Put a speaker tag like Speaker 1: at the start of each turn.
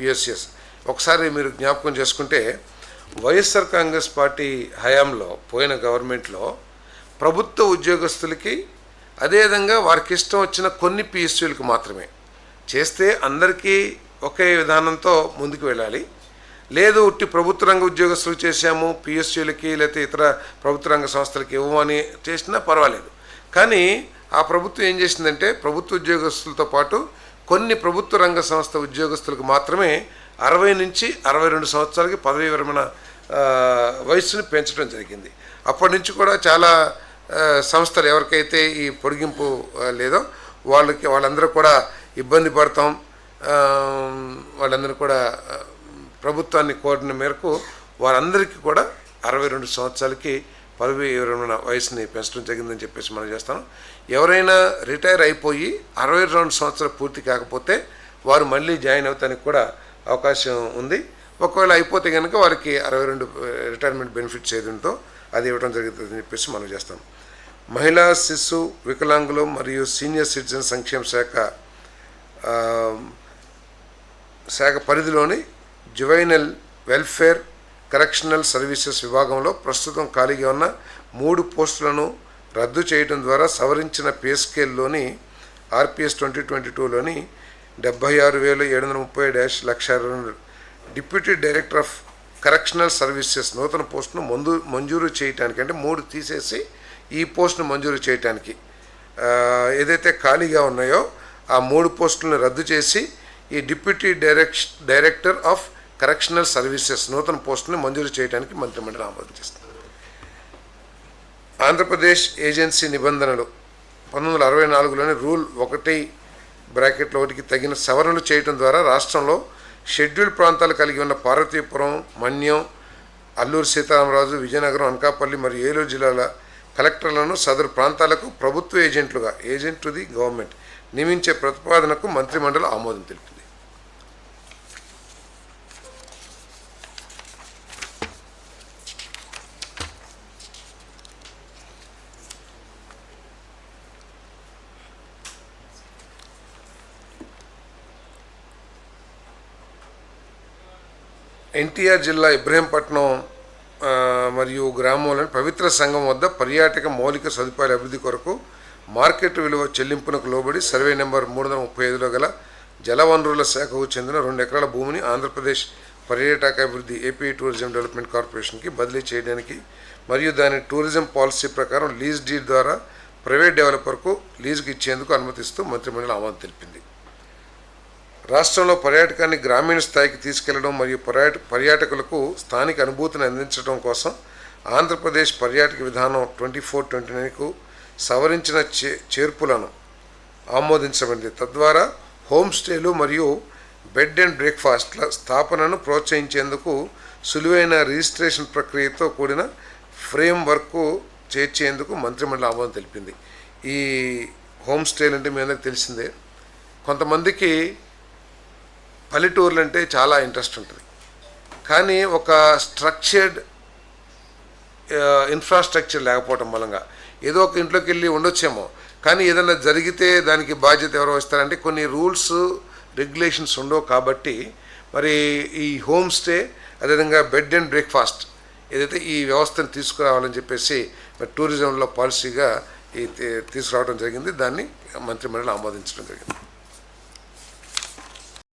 Speaker 1: PSCS. ఒకసారి మీరు జ్ఞాపకం చేసుకుంటే వైఎస్ఆర్ కాంగ్రెస్ పార్టీ హయాంలో పోయిన గవర్నమెంట్లో ప్రభుత్వ ఉద్యోగస్తులకి అదేవిధంగా వారికి ఇష్టం వచ్చిన కొన్ని పిఎస్సీలకు మాత్రమే చేస్తే అందరికీ ఒకే విధానంతో ముందుకు వెళ్ళాలి. లేదు ఉట్టి ప్రభుత్వ రంగ ఉద్యోగస్తులకు చేశాము, పిఎస్సీలకి లేకపోతే ఇతర ప్రభుత్వ రంగ సంస్థలకి ఇవ్వమని చేసినా పర్వాలేదు. కానీ ఆ ప్రభుత్వం ఏం చేసిందంటే ప్రభుత్వ ఉద్యోగస్తులతో పాటు కొన్ని ప్రభుత్వ రంగ సంస్థ ఉద్యోగస్తులకు మాత్రమే 60 నుంచి 62 సంవత్సరాలకి పదవీ విరమణ వయస్సును పెంచడం జరిగింది. అప్పటి నుంచి కూడా చాలా సంస్థలు ఎవరికైతే ఈ పొడిగింపు లేదో వాళ్ళందరూ కూడా ఇబ్బంది పడతాం, వాళ్ళందరూ కూడా ప్రభుత్వాన్ని కోరిన మేరకు వారందరికీ కూడా 62 సంవత్సరాలకి పదవీ విరమణ వయసుని పెంచడం జరిగిందని చెప్పేసి మనం చేస్తాం. ఎవరైనా రిటైర్ అయిపోయి 62 సంవత్సరాలు పూర్తి కాకపోతే వారు మళ్ళీ జాయిన్ అవుతానికి కూడా అవకాశం ఉంది. ఒకవేళ అయిపోతే కనుక వారికి 62 రిటైర్మెంట్ బెనిఫిట్స్ ఏది ఉందో అది ఇవ్వడం జరుగుతుందని చెప్పేసి మనం చేస్తాం. మహిళా, శిశు, వికలాంగులు మరియు సీనియర్ సిటిజన్ సంక్షేమ శాఖ పరిధిలోని జువైనల్ వెల్ఫేర్ కరెక్షనల్ సర్వీసెస్ విభాగంలో ప్రస్తుతం ఖాళీగా ఉన్న 3 పోస్టులను రద్దు చేయడం ద్వారా సవరించిన పే స్కేల్లోని ఆర్పిఎస్ 2022లోని 76,730-1,20,000 deputy director of correctional services నూతన పోస్టును మంజూరు చేయటానికి, అంటే 3 తీసేసి ఈ పోస్టును మంజూరు చేయటానికి ఏదైతే ఖాళీగా ఉన్నాయో ఆ 3 పోస్టులను రద్దు చేసి ఈ deputy director of correctional services నూతన పోస్టును మంజూరు చేయడానికి మంత్రిమండలి ఆమోదించింది. ఆంధ్రప్రదేశ్ ఏజెన్సీ నిబంధనలు 1964లోని రూల్ 1(1)కి తగిన సవరణలు చేయడం ద్వారా రాష్ట్రంలో షెడ్యూల్ ప్రాంతాలు కలిగి ఉన్న పార్వతీపురం, మన్యం, అల్లూరు సీతారామరాజు, విజయనగరం, అనకాపల్లి మరియు ఏలూరు జిల్లాల కలెక్టర్లను సదరు ప్రాంతాలకు ప్రభుత్వ ఏజెంట్లుగా ఏజెంట్ టు ది గవర్నమెంట్ నియమించే ప్రతిపాదనకు మంత్రిమండలి ఆమోదం తెలిపింది. ఎన్టీఆర్ జిల్లా ఇబ్రహీంపట్నం మరియు గ్రామంలోని పవిత్ర సంఘం వద్ద పర్యాటక మౌలిక సదుపాయాల అభివృద్ధి కొరకు మార్కెట్ విలువ చెల్లింపునకు లోబడి సర్వే నెంబర్ 335లో గల జలవనరుల శాఖకు చెందిన 2 ఎకరాల భూమిని ఆంధ్రప్రదేశ్ పర్యాటకాభివృద్ధి ఏపీ టూరిజం డెవలప్మెంట్ కార్పొరేషన్కి బదిలీ చేయడానికి మరియు దాని టూరిజం పాలసీ ప్రకారం లీజ్ డీడ్ ద్వారా ప్రైవేట్ డెవలపర్కు లీజుకు ఇచ్చేందుకు అనుమతిస్తూ మంత్రిమండలి ఆమోదం తెలిపింది. రాష్ట్రంలో పర్యాటకాన్ని గ్రామీణ స్థాయికి తీసుకెళ్లడం మరియు పర్యాటకులకు స్థానిక అనుభూతిని అందించడం కోసం ఆంధ్రప్రదేశ్ పర్యాటక విధానం 24-29కు సవరించిన చేర్పులను ఆమోదించబడింది. తద్వారా హోమ్ స్టేలు మరియు బెడ్ అండ్ బ్రేక్ఫాస్ట్ల స్థాపనను ప్రోత్సహించేందుకు సులువైన రిజిస్ట్రేషన్ ప్రక్రియతో కూడిన ఫ్రేమ్ వర్క్ చేర్చేందుకు మంత్రిమండలి ఆమోదం తెలిపింది. ఈ హోమ్ స్టేలు అంటే మీ అందరికీ తెలిసిందే. కొంతమందికి పల్లెటూర్లు అంటే చాలా ఇంట్రెస్ట్ ఉంటుంది, కానీ ఒక స్ట్రక్చర్డ్ ఇన్ఫ్రాస్ట్రక్చర్ లేకపోవటం మూలంగా ఏదో ఒక ఇంట్లోకి వెళ్ళి ఉండొచ్చేమో, కానీ ఏదైనా జరిగితే దానికి బాధ్యత ఎవరు వస్తారంటే కొన్ని రూల్స్ రెగ్యులేషన్స్ ఉండవు. కాబట్టి మరి ఈ హోమ్ స్టే అదేవిధంగా బెడ్ అండ్ బ్రేక్ఫాస్ట్ ఏదైతే ఈ వ్యవస్థను తీసుకురావాలని చెప్పేసి టూరిజంలో పాలసీగా తీసుకురావడం జరిగింది. దాన్ని మంత్రిమండలి ఆమోదించడం జరిగింది.